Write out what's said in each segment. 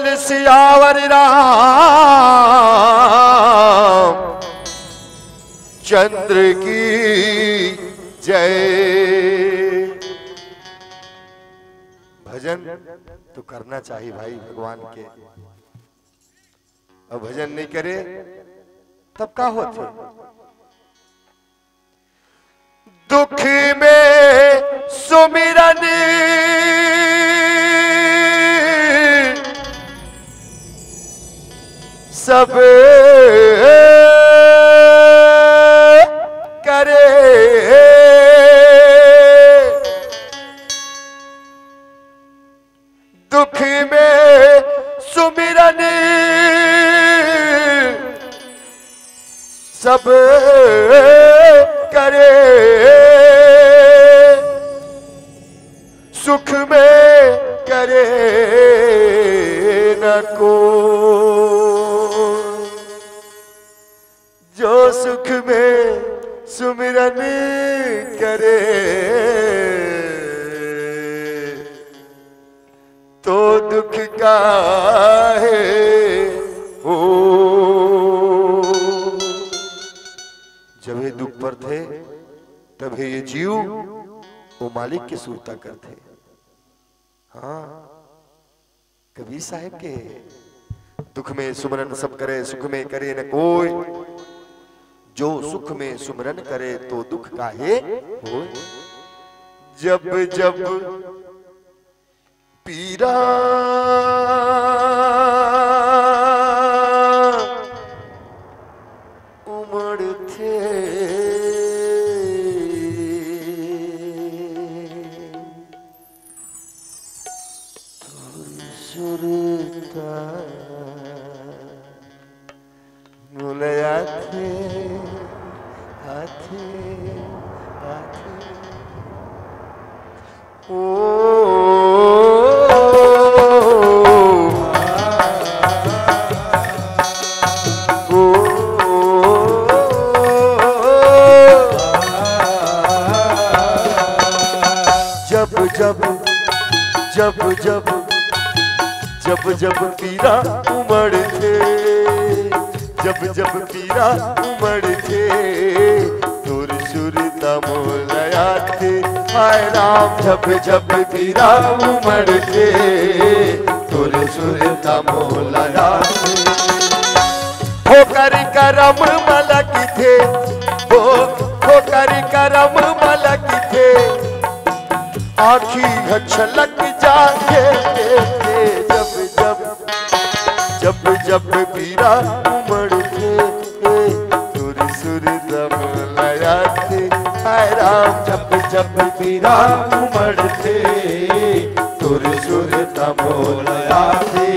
बोल सियावर राम चंद्र की जय। भजन तो करना चाहिए भाई भगवान के, और भजन नहीं करे तब क्या होते। दुख में सुमिरन सब करे, दुख में सुमिरन सब करे, सुख में करे न को, जो सुख में सुमिरन करे तो दुख का है हो। जब ये दुख पर थे तब ये जीव वो मालिक की सुरता करते। हाँ कबीर साहब के दुख में सुमरन सब करे, सुख में करे न कोई, जो सुख में सुमरन करे तो दुख काहे हो। जब जब पीरा उमड़ते सुरता मुलया थे आथे आथे ओ जब जब जब जब पीरा उमड़ते, जब जब पीरा उमड़ते तुर सुरता मोलया थे। हाय राम जब जब पीरा उमड़ते तुर सुरता मोलया थे। होकर करम मलक थे, होकर करम मलक थे, आँखी छलक जाके जब जब जब जब पीरा उमड़ते सुर सुर दम लया थे। हाय राम जब जब पीरा उमड़ते सुर सुर दम लया थे।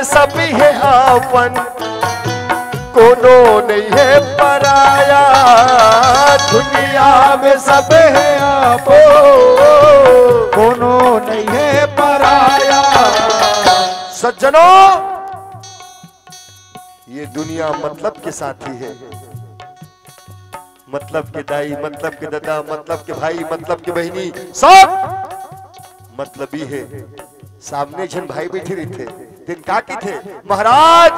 सब है आपन कोनो नहीं है पराया, दुनिया में सब है आपो कोनो नहीं है पराया। सज्जनों ये दुनिया मतलब के साथी है, मतलब के दाई, मतलब के दादा, मतलब के भाई, मतलब के बहनी, सब मतलबी है। सामने जन भाई बैठे रहे थे, दिन का की थे महाराज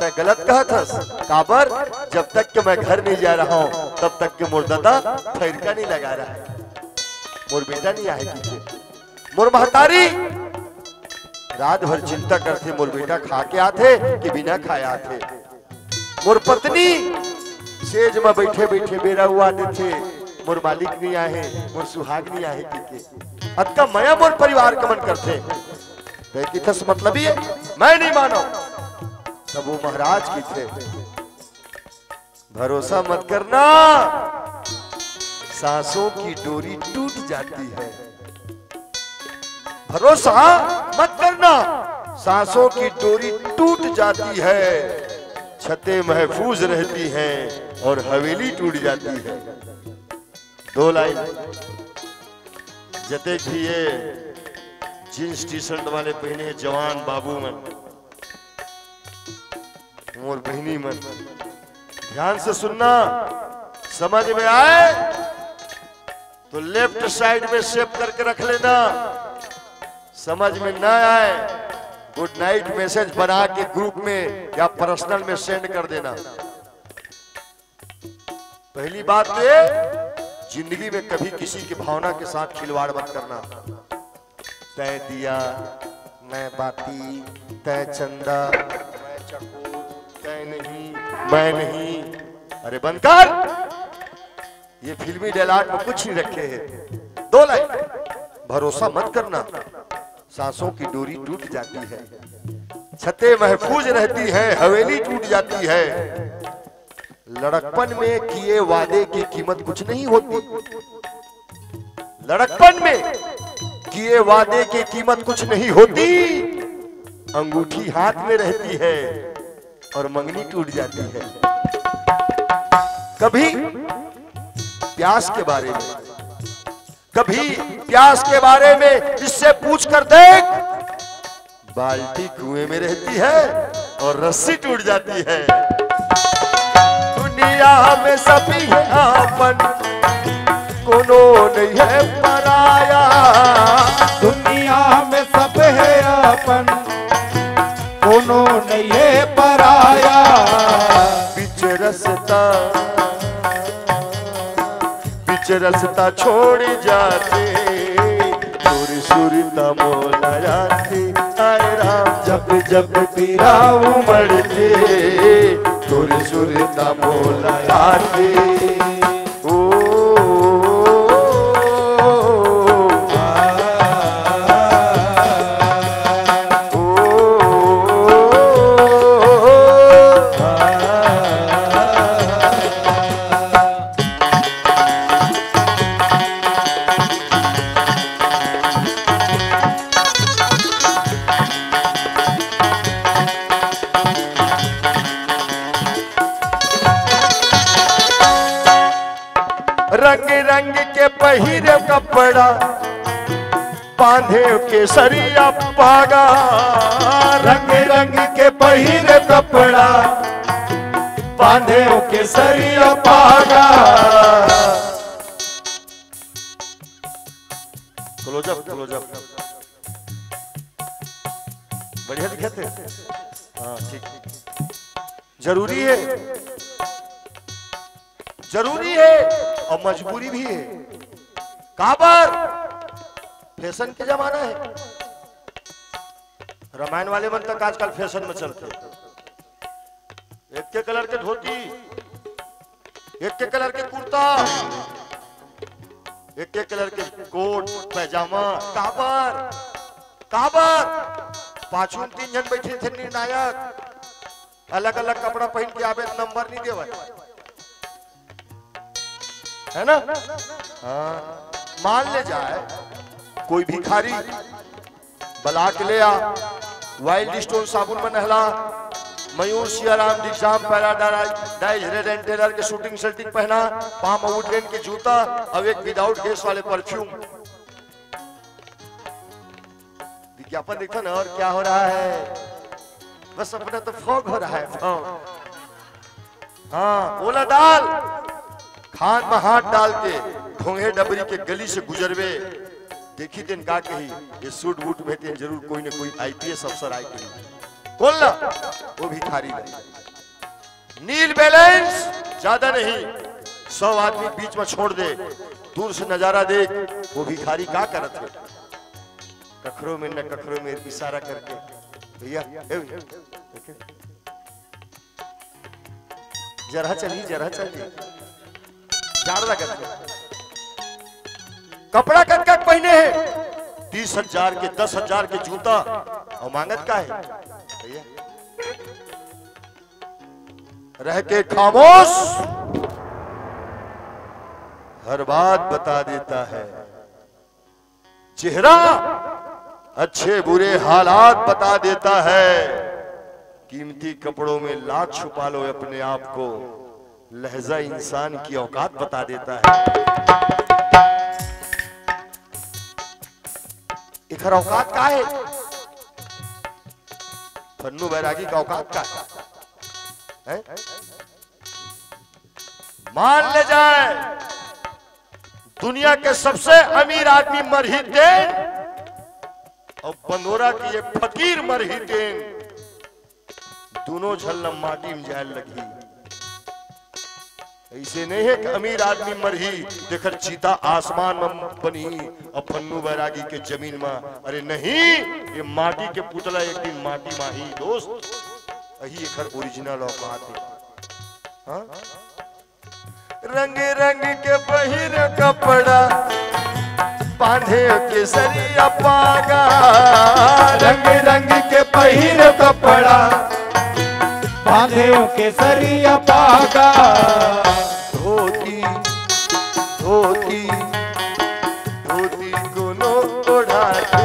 तय गलत कहा था काबर, जब तक कि मैं घर नहीं जा रहा हूं तब तक के मोर दादा फैरका नहीं लगा रहा है, मोर बेटा नहीं आए थे, मोर महतारी रात भर चिंता करते मोर बेटा खा के आते कि बिना खाए आते, मोर पत्नी सेज में बैठे बैठे बेरा हुआ थे मोर मालिक नहीं आए, मोर सुहाग नहीं आए के अतका मया मोर परिवार का मन करते थस मतलब ही है मैं नहीं मानो। तब वो महाराज की थे भरोसा मत करना, सांसों की डोरी टूट जाती है, भरोसा मत करना, सांसों की डोरी टूट जाती है, छतें महफूज रहती हैं और हवेली टूट जाती है। दो लाइन जते भी ये जींस टी शर्ट वाले पहने जवान बाबू मन और बहनी मन, ध्यान से सुनना, समझ में आए तो लेफ्ट साइड में सेव करके रख लेना, समझ में ना आए गुड नाइट मैसेज बना के ग्रुप में या पर्सनल में सेंड कर देना। पहली बात तो ये, जिंदगी में कभी किसी की भावना के साथ खिलवाड़ मत करना। तय दिया, मैं बाती, तय चंदा, मैं चकोर, तय नहीं, मैं नहीं। अरे बंद कर, ये फिल्मी डायलॉग में कुछ नहीं रखे हैं। दो लाइन, भरोसा मत करना, सांसों की डोरी टूट जाती है, छतें महफूज रहती हैं, हवेली टूट जाती है। लड़कपन में किए वादे की कीमत कुछ नहीं होती, लड़कपन में किए वादे की कीमत कुछ नहीं होती, अंगूठी हाथ में रहती है और मंगनी टूट जाती है। कभी प्यास के बारे में, कभी प्यास के बारे में इससे पूछ कर देख, बाल्टी कुएं में रहती है और रस्सी टूट जाती है। दुनिया में सभी है आपन, कोनो नहीं है पराया, दुनिया में सब है अपन, कोनो नहीं है पराया। बीच रसता छोड़ जाते, सुर सुरता मोला जाते, आए राम जब जब पीरा उमड़ते, सुर सुरता मोला जाते। रंग रंग के पहिरे कपड़ा, बांधे के सरिया पागा, रंग रंग के पहिरे कपड़ा, बांधे के सरिया पागा। क्लोजअप क्लोजअप बढ़िया दिखे थे। हाँ ठीक, जरूरी है, जरूरी है और मजबूरी भी है। कहां पर फैशन के जमाना है, रामायण वाले मन तक आजकल फैशन में चलते, एक के कलर के धोती, एक के कलर के कुर्ता, एक के कलर के कोट पैजामा। कहां पर पांचों तीन जन बैठे थे निर्णायक, अलग अलग कपड़ा पहन के आवे, नंबर नहीं देवा, है ना। हाँ, मान ले जाए कोई भिखारी बला के ले आ, वाइल्ड स्टोन साबुन में नहला, Mayur Siyaram Digjam paradise Reid and Taylor के शूटिंग शर्टिंग पहना, पाम वुडलैंड के जूता, अब एक विदाउट गैस वाले परफ्यूम। विज्ञापन देखो ना, और क्या हो रहा है, बस अपना तो फॉग हो रहा है, फॉग। हाँ, ओला दाल खान में हाथ डाल के ढोंगे डबरी के गली से गुजरवे, देखी दिन का कही ये सूट बूट में थे, जरूर कोई न कोई आईपीएस अफसर आए कौन ला, वो भिखारी नहीं। नील बैलेंस ज्यादा नहीं, 100 आदमी बीच में छोड़ दे, दूर से नजारा देख, वो भिखारी क्या करत है, कखरों में न कखरों में इशारा करके, भैया जरा चली, जरा चली, जाड़ा करके कपड़ा कटका पहने हैं, 30,000 के 10,000 के जूता, और मांगत का है भैया, रह के खामोश, हर बात बता देता है, चेहरा अच्छे बुरे हालात बता देता है। कीमती कपड़ों में लाख छुपा लो अपने आप को, लहजा इंसान की औकात बता देता है। इखर औकात का है? पन्नू बैरागी का औकात का है? मान ले जाए दुनिया के सबसे अमीर आदमी मरहितेन और बंदोरा की ये फकीर मरहितेन, दोनों झल्लम माटी में जाए लगी। ऐसे नहीं है कि अमीर आदमी मरही देखकर चीता आसमान में बनी और पन्नू बैरागी के जमीन में। अरे नहीं, ये माटी के पुतला एक दिन माटी माही दोस्त, यही एक ओरिजिनल औकात है। हाँ? रंग रंग के पहिर कपड़ा बांधे केसरिया पागा, रंग रंग के पहिर कपड़ा बांधे केसरिया पागा। धोती धोती धोती कोनो ओढ़ाते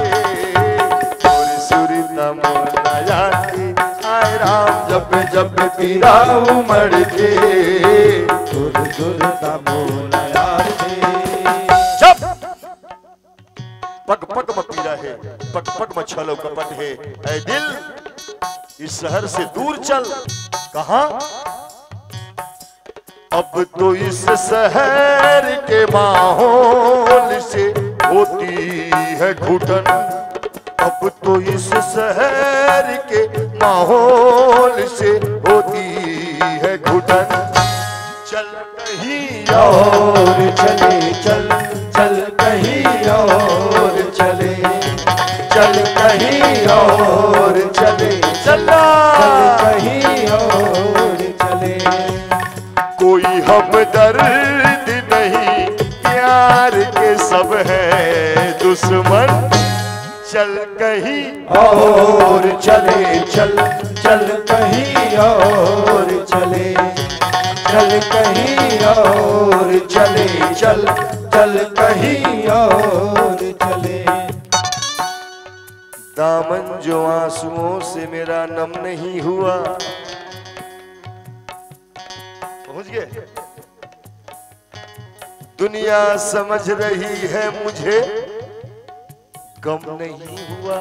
और सुरता मोना जाती। आए राम जब जब पीरा उमड़ते सुर सुरता मोना जाते। जब पग पग में पीड़ा है, पग पग में छलो कपट है। ऐ दिल इस शहर से दूर चल। कहां? अब तो इस शहर के माहौल से होती है घुटन। अब तो इस शहर के माहौल से होती है घुटन। चल कहीं और चले चल, चल कहीं और चले, चल कहीं और चले, चलना कहीं और चले। कोई हमदर्द नहीं, प्यार के सब है दुश्मन। चल कहीं और चले चल, चल कहीं और चले, चल कहीं और चले, चल चल कहीं और चले। दामन जो आंसुओं से मेरा नम नहीं हुआ। पहुंच गए? दुनिया समझ रही है मुझे गम नहीं हुआ।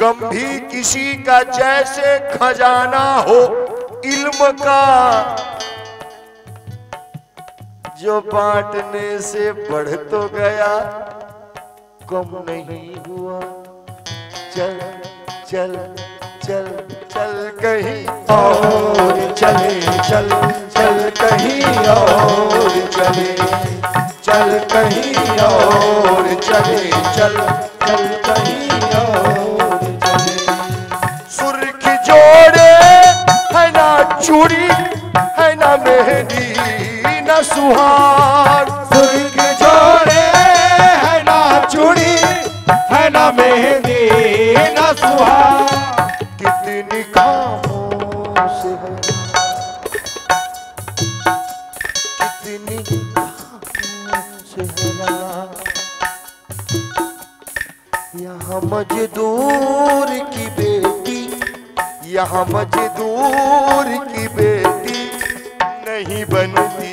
गम भी किसी का जैसे खजाना हो इल्म का, जो बांटने से बढ़ तो गया गम नहीं हुआ। चल चल चल चल कहीं और चले चल, चल कहीं और चले, चल कहीं और चले, चल चल कहीं और चले। सुर्ख जोड़े है ना चूड़ी, है ना मेहंदी ना सुहाग। सुर्ख जोड़े है ना चूड़ी, है ना मेहंदी ना सुहाग। कितनी खामोश है, कितनी खामोश है यहाँ मजदूर की बेटी, यहाँ मजदूर की बेटी नहीं बनती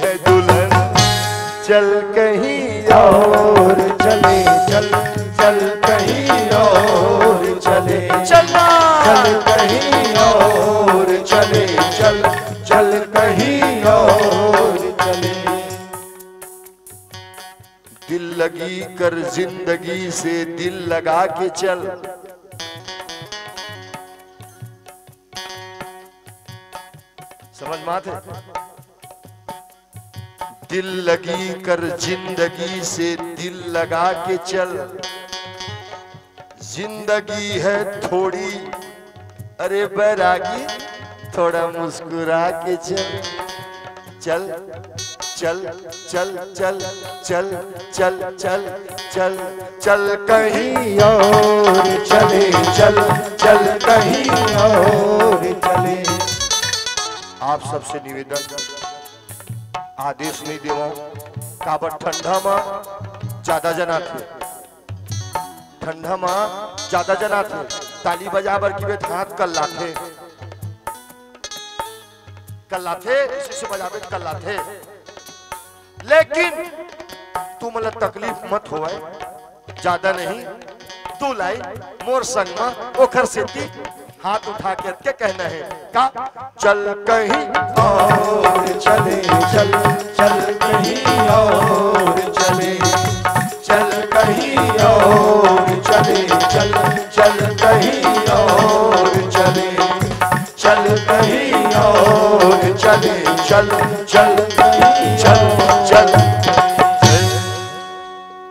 है दुल्हन। चल कहीं और चले चल, चल कहीं और चले, चलना चल कहीं और चले, चल चल कहीं और चले। दिल लगी कर जिंदगी से दिल लगा के चल। समझ में आते? दिल लगी कर जिंदगी से दिल लगा के चल। जिंदगी है थोड़ी, अरे बैरागी थोड़ा मुस्कुरा के चल। चल चल चल चल चल चल चल चल चल कहीं और चले चल, चल कहीं और चले। आप सबसे निवेदन, आदेश नहीं देवा काबर ठंडा में ज्यादा जना थे ठंडा माँ ज्यादा जना थे ताली बजाबर की बेत हाथ कल्ला थे इसी से बजावे कल्ला थे। लेकिन तू मतलब तकलीफ मत होवे ज्यादा नहीं, तू लाई मोर संग में ओखर सेती हाथ उठा के कहना है का चल कहीं और चले चल चल कहीं और चले चल कहीं और चले चल चल कहीं और चले चल कहीं और चले चल